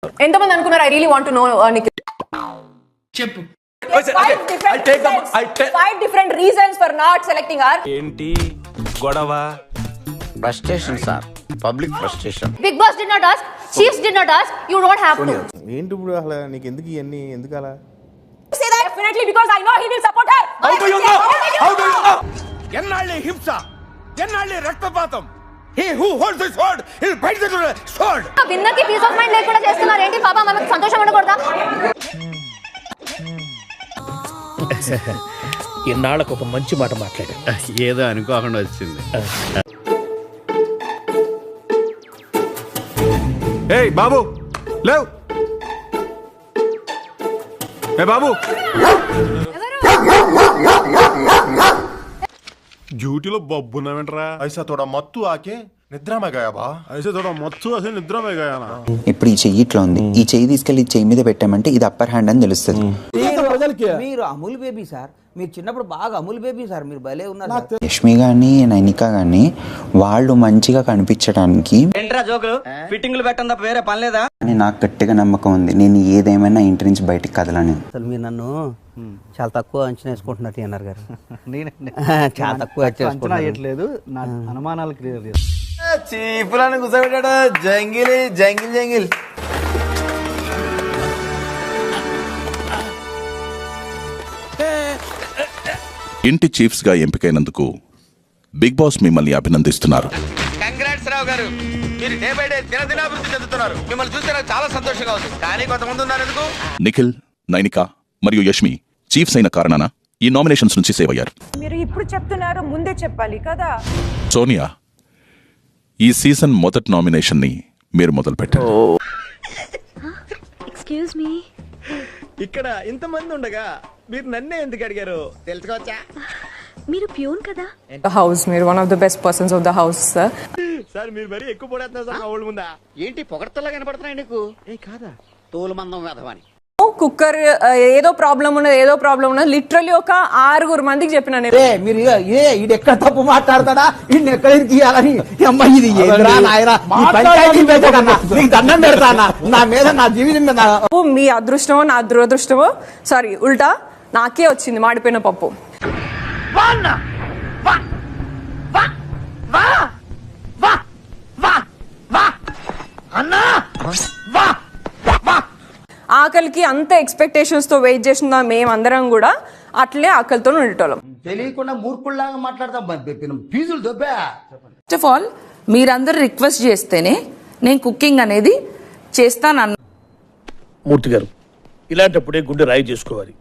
ఎంతమంది అనుకున్నారు I really want to know Nikhil? చెప్పు. Five different reasons for not selecting her. ఏంటి గొడవ? Frustration sir, public frustration. Big Boss did not ask, Chiefs did not ask, you don't have to. ఏంటి ఇప్పుడు అసలు నీకు ఎందుకు ఇవన్నీ ఎందుకు అలా? Say that definitely because I know he will support her. How do you know? How do you know? ఎన్నాళ్ళే హింస, ఎన్నాళ్ళే రక్తపాతం. He who holds the sword, he'll bite the sword. విన్నకి పీస్ ఆఫ్ మైండ్ లేకుండా చేస్తున్నారు ఏంటి? పాప మనకు సంతోషం ఉండకూడదా? ఎన్నాళ్ళకు ఒక మంచి మాట మాట్లాడా. ఏదో అనుకోకుండా వచ్చింది. ఏయ్ బాబు లేవ్. ఏ బాబు, డ్యూటీలో బొబ్బున్నావేంట్రా? ఐసా తోడా మత్తు ఆకే నిద్ర మే గయా బా. అయితే తోడ మొత్తం అసలు నిద్ర మే గయానా? ఇప్పుడు ఈ చెయ్యి ఇట్లా ఉంది, ఈ చెయ్యి తీసుకెళ్లి ఈ చెయ్యి మీద పెట్టామంటే ఇది అప్పర్ హ్యాండ్ అని తెలుస్తుంది. మీరు అమూల్ బేబీ సార్, మీరు చిన్నప్పుడు బాగా అమూల్ బేబీ సార్, మీరు భలే ఉన్నారు. యష్మి గాని నైనిక గాని వాళ్ళు మంచిగా కనిపించడానికి ఫిట్టింగ్లు పెట్టడం తప్ప వేరే పని లేదా? అని నాకు గట్టిగా నమ్మకం ఉంది. నేను ఏదేమైనా ఇంటి నుంచి బయటికి కదలను. అసలు మీరు నన్ను చాలా తక్కువ అంచనా వేసుకుంటున్నట్టు అన్నారు గారు. చాలా తక్కువ అంచనా వేయట్లేదు, నా అనుమానాలు క్లియర్. చీపులను కూర్చోబెట్టాడు. Jungle jungle jungle. ఇంటి చీఫ్స్ గా ఎంపికైనందుకు బిగ్ బాస్ మిమ్మల్ని అభినందిస్తున్నారు. కంగ్రాట్స్ రావు గారు, మీరు డే బై డే దినదినాభివృద్ధి చెందుతున్నారు. మిమ్మల్ని చూస్తే నాకు చాలా సంతోషంగా ఉంది. కానీ కొంతమంది ఉన్నారు ఎందుకు? నిఖిల్, నైనిక మరియు యష్మి చీఫ్స్ అయిన కారణాన ఈ నామినేషన్స్ నుంచి సేవ్ అయ్యారు. మీరు ఇప్పుడు చెప్తున్నారు, ముందే చెప్పాలి కదా. సోనియా, ఈ సీజన్ మొదటి నామినేషన్ ని మీరు మొదలు పెట్టారు. Excuse me. ఇక్కడ ఇంతమంది ఉండగా మీరు నన్నే ఎందుకు అడిగారు తెలుసుకోవచ్చా? మీరు ప్యూన్ కదా? The house, మీరు one of the best persons of the house, sir. Sir మీరు మరీ ఎక్కువ పడేస్తున్నారు సార్. ఓల్డ్ ముందా ఏంటి పొగడ్తలా కనపడుతున్నాయి నీకు? కదా తోలు మందం వేధవని. కుక్కర్ ఏదో ప్రాబ్లం ఉన్నది లిటరల్లీ ఒక 6 మందికి చెప్పిన నేను. మీరు ఇది ఎక్కడ తప్పు మాట్లాడతాడా, ఇన్ని ఎక్కడ తీయాలని అమ్మాయి ఇది ఏంద్రా నాయనా, ఈ పంచాయతీ పెట్టకన్నా నీకు దండం పెడతానా, నా మీద నా జీవితం మీద. మీ అదృష్టమో నా దురదృష్టమో, సారీ ఉల్టా నాకే వచ్చింది మాడిపోయిన పప్పు. ఆకలికి అంత ఎక్స్పెక్టేషన్స్ తో వెయిట్ చేసిన మేమందరం కూడా అట్లే ఆకలితో ఉండేటోళ్ళం. తెలియకుండా మూర్ఖుల్లాగా మాట్లాడతాం, ఫీజులు దొబ్బా. ఫస్ట్ ఆఫ్ ఆల్ మీరందరూ రిక్వెస్ట్ చేస్తేనే నేను కుకింగ్ అనేది చేస్తాను. మూర్తి గారు, ఇలాంటప్పుడే గుండె రాయి చేసుకోవాలి.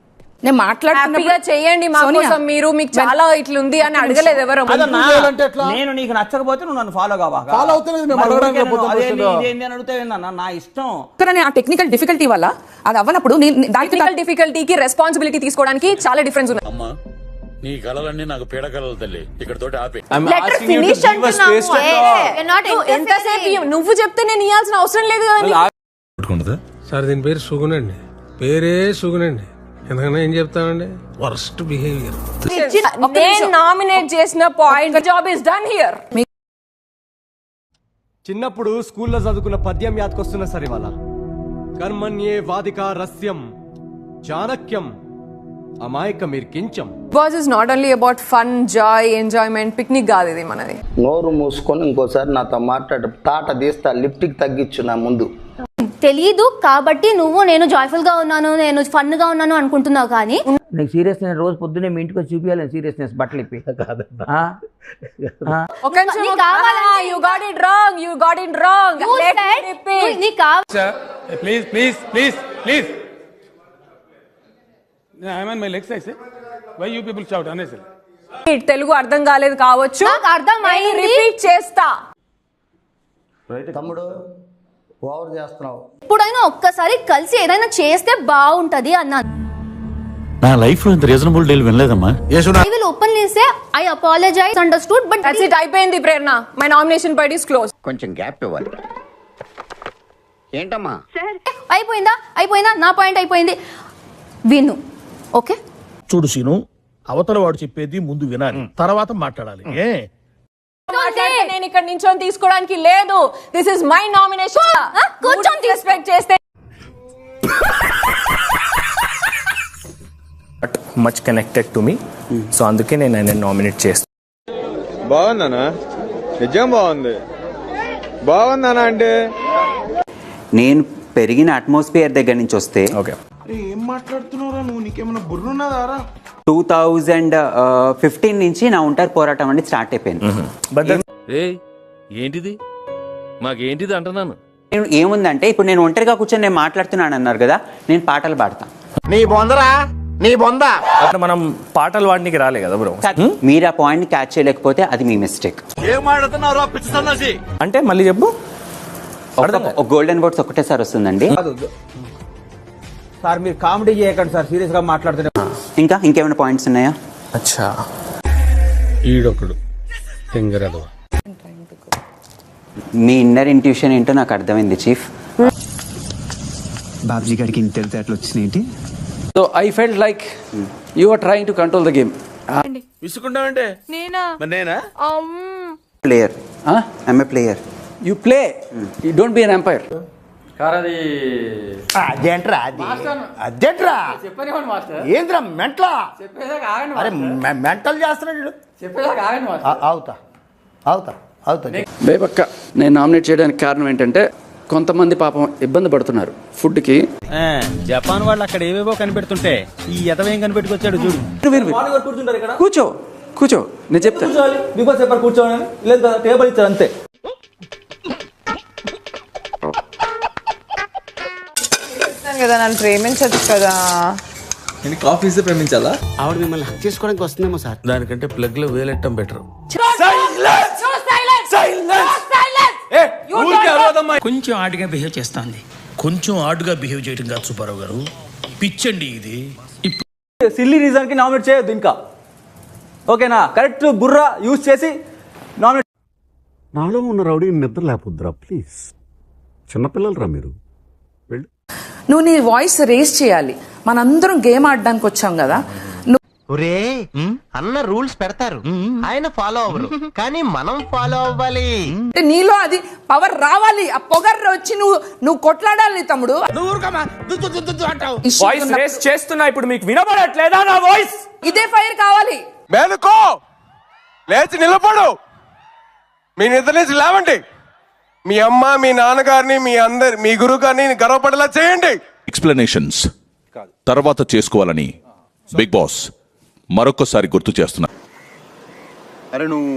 నేను మాట్లాడుతున్నా చేయండి మా కోసం, మీరు మీకు చాలా ఇట్లుంది అని అడగలేదు ఎవరు. నేను నీకు నచ్చకపోతే నువ్వు నన్ను ఫాలో కావాలి. ఫాలో అవుతుంది నా ఇష్టం. ఆ టెక్నికల్ డిఫికల్టీ వల్ల అది అవ్వనప్పుడు టెక్నికల్ డిఫికల్టీకి రెస్పాన్సిబిలిటీ తీసుకోవడానికి చాలా డిఫరెన్స్ ఉంది. అమ్మా, నీ కళలన్నీ నాకు పీడ కళలు తల్లి, ఇక్కడ తోటి ఆపే. ఎంతసేపు నువ్వు చెప్తే నేను ఇవ్వాల్సిన అవసరం లేదు కదా. సార్ దీని పేరు సుగునండి, పేరే సుగునండి. ఎందుకన్నా ఏం చెప్తానండి, వర్స్ట్ బిహేవియర్. నేను నామినేట్ చేసిన point, job is done here. చిన్నప్పుడు స్కూల్లో చదువుకున్న పద్యం యాదకొస్తున్నా సార్ ఇవాళ. కర్మణ్యే వాదిక రస్యం చాణక్యం అమాయక మీరు కించం. Boss is not only about fun, joy, enjoyment, picnic కాదు ఇది మనది. నోరు మూసుకొని ఇంకోసారి నాతో మాట్లాడు, తాట తీస్తా, లిఫ్ట్కి తగ్గించు నా ముందు. తెలీదు కాబట్టి నువ్వు నేను జాయ్ఫుల్ గా ఉన్నాను, నేను ఫన్ గా ఉన్నాను అనుకుంటున్నావు. కానీ నీకు సీరియస్నెస్ రోజు పొద్దునే మీ ఇంటికి వచ్చి చూపించాలి. సీరియస్నెస్ బట్టలు ఇప్పి please please please please. Telugu అర్థం కాలేదు కావచ్చు, అర్థమైంది, రిపీట్ చేస్తా. తమ్ముడు ఓవర్ చేస్తున్నావు. ఇప్పుడైనా ఒక్కసారి కలిసి ఏదైనా చేస్తే బాగుంటది అన్నాను. నా లైఫ్ లో ఇంత రీజనబుల్ డీల్ వినలేదమ్మా. I will openly say I apologize, understood, but that's it. అయిపోయింది Prerana. My nomination part is close. కొంచెం గ్యాప్ ఇవ్వాలి. ఏంటమ్మా అయిపోయిందా, నా పాయింట్ అయిపోయింది. విను, ఓకే? చూడు సీను, అవతల వాడు చెప్పేది ముందు వినాలి, తర్వాత మాట్లాడాలి. నేను ఇక్కడ నించొని తీసుకోవడానికి లేదు. This is my nomination. కొంచెం రెస్పెక్ట్ చేస్తే much connected to me. So అందుకే నేను ఆయన నామినేట్ చేస్తాను. బాగుందనా? నిజం బాగుంది. బాగుందనా అంటే నేను పెరిగిన అట్మాస్ఫియర్ దగ్గర నుంచి వస్తే ఓకే. ఏం మాట్లాడుతున్నావురా నువ్వు? నీకేమైనా బుర్రున్నదారా? 2015 నుంచి నా ఒంటరి పోరాటం అనేది స్టార్ట్ అయిపోయింది. బట్ ఏంటిది మాకేంటిది అంటున్నాను. ఏముందంటే ఇప్పుడు నేను ఒంటరిగా కూర్చొని నేను మాట్లాడుతున్నాను అన్నారు కదా, నేను పాటలు పాడతాను. నీ బొందరా, నీ బొంద. మనం పాటలు పాడడానికి రాలే కదా బ్రో. మీరు ఆ పాయింట్ ని క్యాచ్ చేయలేకపోతే అది మీ మిస్టేక్. అంటే మళ్ళీ చెప్పు. ఒక గోల్డెన్ వర్డ్స్ ఒకటేసారి వస్తుందండి. సార్ మీరు కామెడీ చేయకండి సార్, సీరియస్ గా మాట్లాడుతున్నా. ఇంకేమైనా పాయింట్స్ ఉన్నాయా? అచ్చా, ఈడొకడు తెంగరదవ. మీ ఇన్నర్ ఇంట్యూషన్ ఏంటో నాకు అర్థమైంది చీఫ్. బాబ్జీ గారికి ఇంత తెలితే వచ్చినాయి. So I felt like you are trying to control the game. విసుకుంటామంటే నేనా player, I'm a player. You play, you don't be an umpire. అదేంట్రా అదేంట్రా ఏంద్రా మెంటలా? అరే మెంటల్ చేస్తున్నాడు. అవుతా అవుతా అవుతా. బేపక్క నేను నామినేట్ చేయడానికి కారణం ఏంటంటే కొంతమంది పాపం ఇబ్బంది పడుతున్నారు ఫుడ్కి. జపాన్ వాళ్ళు అక్కడ ఏవేవో కనిపెడుతుంటే ఈ ఎదవేం కనిపెట్టుకొచ్చాడు చూడు. కూర్చో కూర్చో, నేను చెప్తాను. బిగ్ బాస్ చెప్పారు కూర్చోని, లేదు కదా టేబుల్ ఇచ్చారు అంతే. కదా నన్ను ప్రేమించచ్చు కదా. నేను కాఫీ ఇస్తే ప్రేమించాలా? ఆవిడ మిమ్మల్ని హక్ చేసుకోవడానికి వస్తుందేమో సార్. దానికంటే ప్లగ్ లో వేలెట్టం బెటర్. కొంచెం ఆడుగా బిహేవ్ చేస్తాంది. కొంచెం ఆడుగా బిహేవ్ చేయడం కాదు సుబ్బారావు గారు, పిచ్చండి ఇది. సిల్లీ రీజన్ కి నామినేట్ చేయొద్దు ఇంకా, ఓకేనా? కరెక్ట్ బుర్రా యూజ్ చేసి నామినేట్. నాలో ఉన్న రౌడీ నిద్ర లేకపోద్దురా ప్లీజ్. చిన్నపిల్లలు రా మీరు. నువ్వు నీ వాయిస్ రేస్ చేయాలి. మనందరం గేమ్ ఆడడానికి వచ్చాం కదా. ఒరే అన్న రూల్స్ పెడతారు, ఆయన ఫాలో అవ్వరు, కానీ మనం ఫాలో అవ్వాలి. అంటే నీలో అది పవర్ రావాలి, ఆ పొగర్ వచ్చి నువ్వు కొట్లాడాలి తమ్ముడు. వాయిస్ రేస్ చేస్తున్నా, ఇప్పుడు మీకు వినపడట్లేదా నా వాయిస్? ఇదే ఫైర్ కావాలి. మేలుకో, లేచి నిలబడు. మీ నిద్ర లేచి లేవండి. మీ అమ్మ, మీ నాన్నగారిని, మీ గురువు గారిని గర్వపడేలా చేయండి. ఎక్స్ప్లెనేషన్స్ తర్వాత చేసుకోవాలని బిగ్ బాస్ మరొకసారి గుర్తు చేస్తున్నా. అరే నువ్వు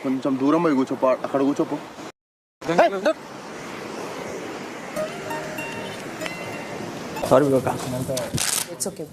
కొంచెం దూరం పోయి కూర్చోపో, అక్కడ కూర్చోపో. Sorry it's okay.